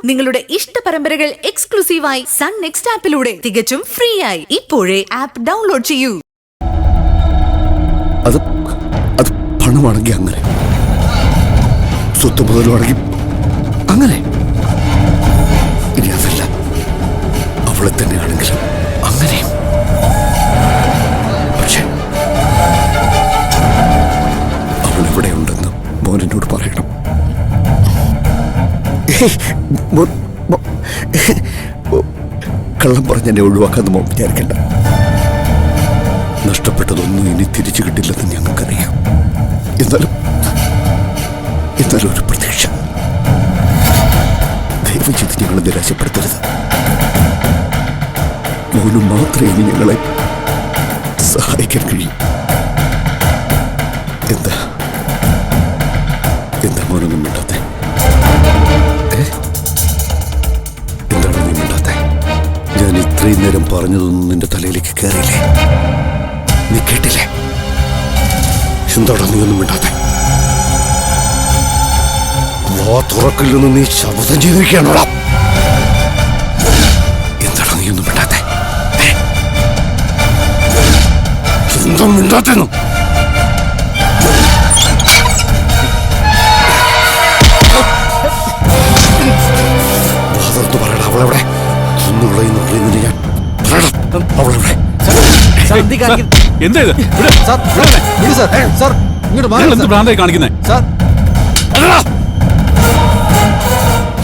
നിങ്ങളുടെ ഇഷ്ട പരമ്പരകൾ എക്സ്ക്ലൂസീവായി സൺ നെക്സ്റ്റ് ആപ്പിലൂടെ തികച്ചും ഫ്രീ ആയി ഇപ്പോഴേ ആപ്പ് ഡൗൺലോഡ് ചെയ്യൂ. അത് പണമാണെങ്കിൽ അങ്ങനെ, സ്വത്ത് മുതലുമാണെങ്കിൽ അങ്ങനെ, ഇനി അതല്ല അവളെ തന്നെയാണെങ്കിലും അങ്ങനെയും. പക്ഷെ അവളെവിടെയുണ്ടെന്ന് മോനോട് പറയണം. കള്ളം പറഞ്ഞെന്നെ ഒഴിവാക്കാന്ന് മോൻ വിചാരിക്കണ്ട. നഷ്ടപ്പെട്ടതൊന്നും ഇനി തിരിച്ചു കിട്ടില്ലെന്ന് ഞങ്ങൾക്കറിയാം. എന്നാലും ഒരു പ്രതീക്ഷ. ദയവ് ചെയ്ത് ഞങ്ങളെ നിരാശപ്പെടുത്തരുത്. മോനും മാത്രമേ ഇനി ഞങ്ങളെ സഹായിക്കാൻ കഴിയും. എന്താ മോനൊന്നും മിണ്ടാത്തെ? എന്താണ് നീ മിണ്ടാത്തെ? ഞാൻ ഇത്രയും നേരം പറഞ്ഞതൊന്നും നിന്റെ തലയിലേക്ക് കയറിയില്ലേ? നീ കേട്ടില്ലേ? എന്താണോ നീ ഒന്നും മിണ്ടാത്തെ? തുറക്കില്ലെന്ന് നീ ശബ്ദം ചെയ്തിരിക്കുകയാണോടാ? എന്താണോ നീ ഒന്നും മിണ്ടാത്തെ? എന്താ മിണ്ടാത്തെന്നും? പറയണ അവളെവിടെ? ഞാൻ അവളെവിടെ? കാണിക്കുന്നേ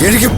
എനിക്ക്